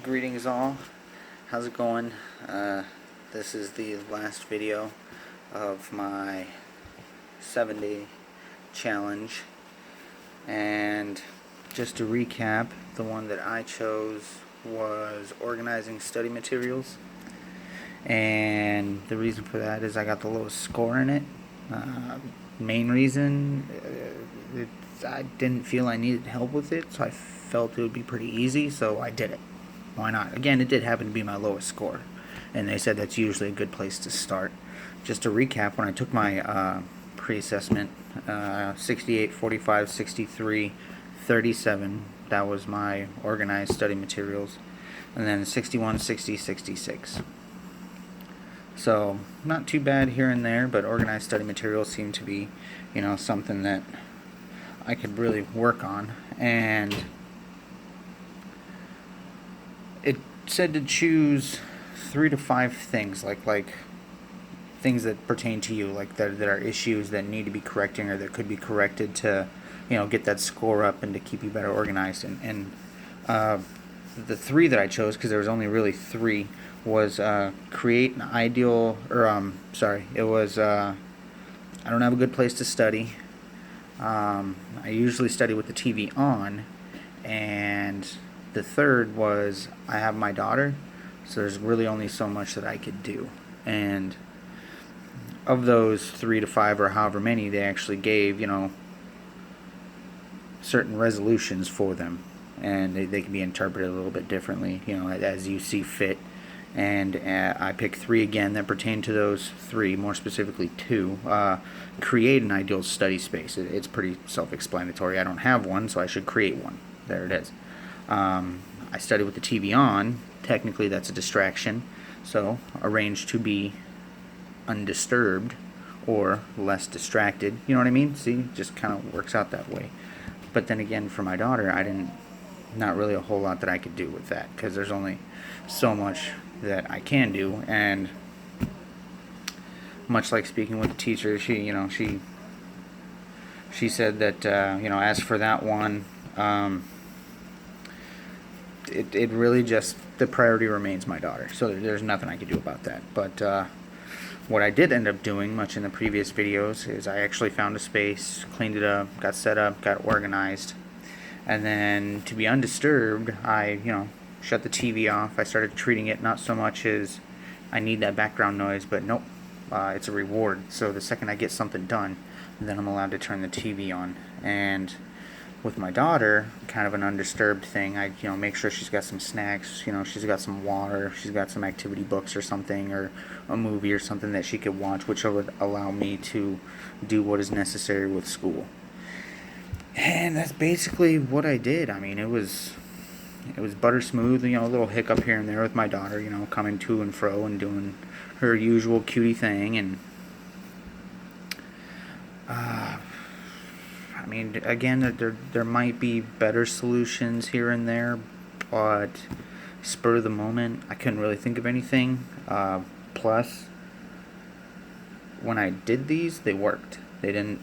Greetings all, how's it going? This is the last video of my 7-day challenge, and just to recap, the one that I chose was organizing study materials, and the reason for that is I got the lowest score in it. Main reason, I didn't feel I needed help with it, so I felt it would be pretty easy, so I did it. Why not? Again, it did happen to be my lowest score, and they said that's usually a good place to start. Just to recap, when I took my pre-assessment, 68, 45, 63, 37, that was my organized study materials, and then 61, 60, 66. So, not too bad here and there, but organized study materials seem to be, something that I could really work on. And it said to choose 3 to 5 things, like things that pertain to you, like that are issues that need to be correcting or that could be corrected to, get that score up and to keep you better organized. And the 3 that I chose, because there was only really 3, was create an ideal, it was I don't have a good place to study. I usually study with the TV on, and the third was I have my daughter, so there's really only so much that I could do. And of those 3 to 5 or however many, they actually gave, certain resolutions for them, and they can be interpreted a little bit differently, as you see fit. And I picked 3 again that pertain to those 3, more specifically 2. Create an ideal study space. It's pretty self-explanatory. I don't have one, so I should create one. There it is. I study with the TV on. Technically, that's a distraction. So, arrange to be undisturbed or less distracted. You know what I mean? See, just kind of works out that way. But then again, for my daughter, not really a whole lot that I could do with that, because there's only so much that I can do. And much like speaking with the teacher, she said that, as for that one, it really just, the priority remains my daughter. So there's nothing I could do about that. But what I did end up doing, much in the previous videos, is I actually found a space, cleaned it up, got set up, got organized. And then, to be undisturbed, I, shut the TV off. I started treating it not so much as I need that background noise, but nope, it's a reward. So the second I get something done, then I'm allowed to turn the TV on. And with my daughter, kind of an undisturbed thing, I make sure she's got some snacks, she's got some water, she's got some activity books or something, or a movie or something that she could watch, which would allow me to do what is necessary with school. And that's basically what I did. I mean, it was butter smooth, a little hiccup here and there with my daughter, coming to and fro and doing her usual cutie thing. And I mean, again, there might be better solutions here and there, but spur of the moment, I couldn't really think of anything. Plus, when I did these, they worked. They didn't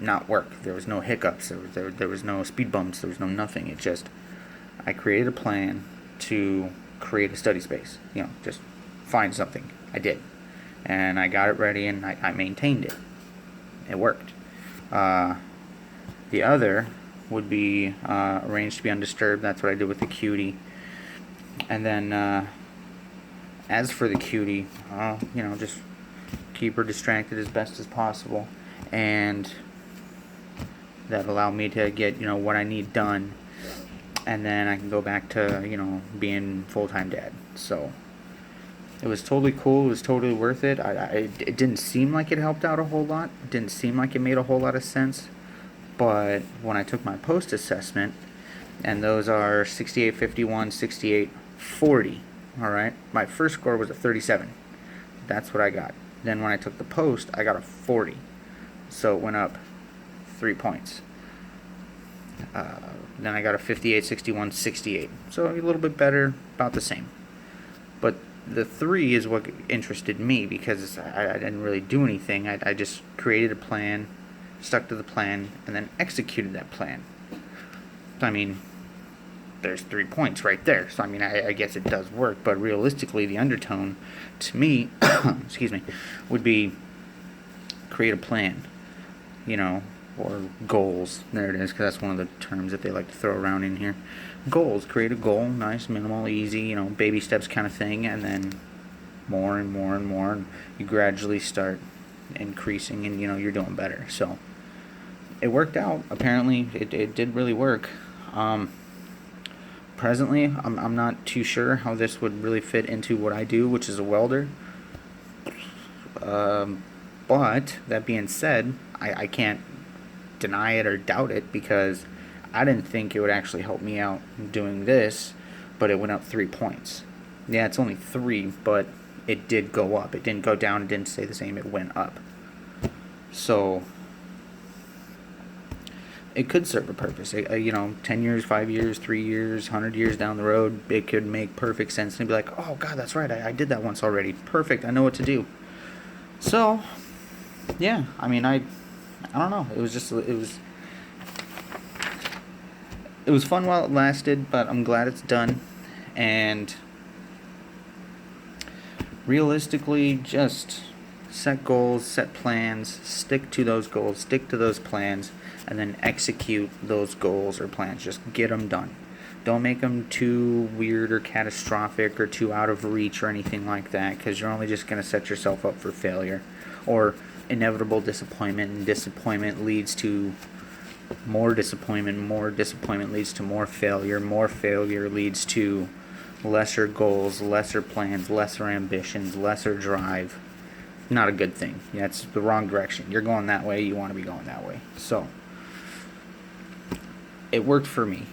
not work. There was no hiccups. There was no speed bumps. There was no nothing. It just, I created a plan to create a study space. Just find something. I did, and I got it ready, and I maintained it. It worked. The other would be arranged to be undisturbed. That's what I did with the cutie. And then, as for the cutie, just keep her distracted as best as possible, and that allowed me to get what I need done, and then I can go back to being full-time dad. So it was totally cool. It was totally worth it. It didn't seem like it helped out a whole lot. It didn't seem like it made a whole lot of sense. But when I took my post-assessment, and those are 68, 51, 68, 40, all right? My first score was a 37. That's what I got. Then when I took the post, I got a 40. So it went up 3 points. Then I got a 58, 61, 68. So a little bit better, about the same. But the 3 is what interested me, because I didn't really do anything. I just created a plan, stuck to the plan, and then executed that plan. I mean, there's 3 points right there. So I mean, I guess it does work, but realistically, the undertone to me, excuse me, would be create a plan, you know, or goals. There it is, because that's one of the terms that they like to throw around in here. Goals. Create a goal, nice, minimal, easy, you know, baby steps kind of thing, and then more and more and more, and you gradually start increasing, and you know you're doing better. So it worked out. Apparently, it did really work. Presently, I'm not too sure how this would really fit into what I do, which is a welder. But that being said, I can't deny it or doubt it, because I didn't think it would actually help me out doing this, but it went up 3 points. Yeah, it's only 3, but it did go up. It didn't go down. It didn't stay the same. It went up. So it could serve a purpose. You know, 10 years, 5 years, 3 years, 100 years down the road, it could make perfect sense and be like, oh, God, that's right. I did that once already. Perfect. I know what to do. So, yeah, I mean, I don't know. It was fun while it lasted, but I'm glad it's done. And realistically, just set goals, set plans, stick to those goals, stick to those plans, and then execute those goals or plans. Just get them done. Don't make them too weird or catastrophic or too out of reach or anything like that, because you're only just going to set yourself up for failure or inevitable disappointment, and disappointment leads to more disappointment leads to more failure leads to lesser goals, lesser plans, lesser ambitions, lesser drive. Not a good thing. Yeah, it's the wrong direction. You're going that way, you want to be going that way. So it worked for me.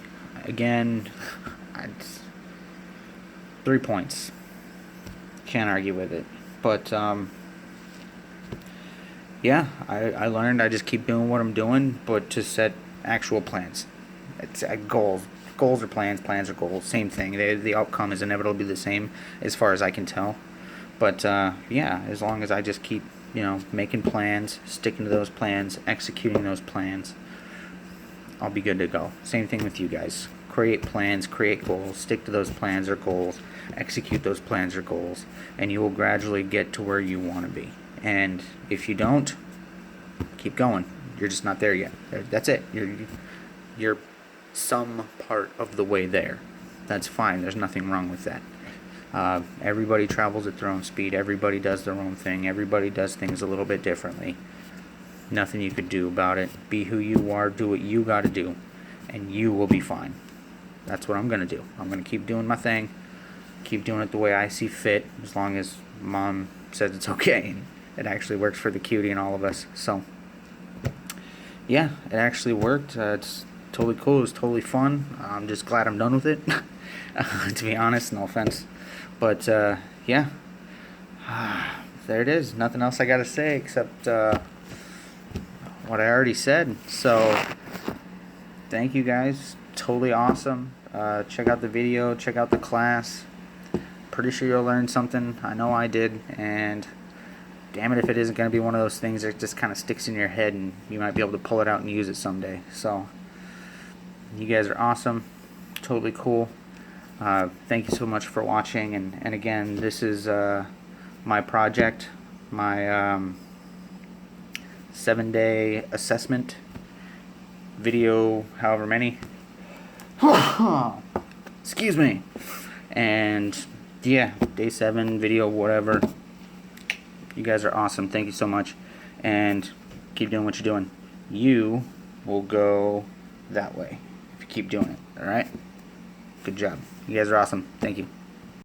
Again, 3 points. Can't argue with it. But yeah, I learned I just keep doing what I'm doing, but to set actual plans. It's goals. Goals are plans, plans are goals. Same thing. The outcome is inevitably the same as far as I can tell. But yeah, as long as I just keep, you know, making plans, sticking to those plans, executing those plans, I'll be good to go. Same thing with you guys. Create plans, create goals, stick to those plans or goals, execute those plans or goals, and you will gradually get to where you want to be. And if you don't, keep going. You're just not there yet. That's it. You're some part of the way there. That's fine. There's nothing wrong with that. Everybody travels at their own speed. Everybody does their own thing. Everybody does things a little bit differently. Nothing you could do about it. Be who you are. Do what you got to do, and you will be fine. That's what I'm going to do. I'm going to keep doing my thing. Keep doing it the way I see fit, as long as Mom says it's okay. And it actually works for the cutie and all of us. So, yeah, it actually worked. It's totally cool. It was totally fun. I'm just glad I'm done with it, to be honest. No offense. But, yeah. There it is. Nothing else I got to say except what I already said. So, thank you guys. Totally awesome. Check out the video. Check out the class. Pretty sure you'll learn something. I know I did. And damn it if it isn't going to be one of those things that just kind of sticks in your head and you might be able to pull it out and use it someday. So, you guys are awesome. Totally cool. Thank you so much for watching. And again, this is my project. My 7-day assessment video, however many. Excuse me. And yeah, day 7 video, whatever. You guys are awesome. Thank you so much. And keep doing what you're doing. You will go that way if you keep doing it. Alright? Good job. You guys are awesome. Thank you.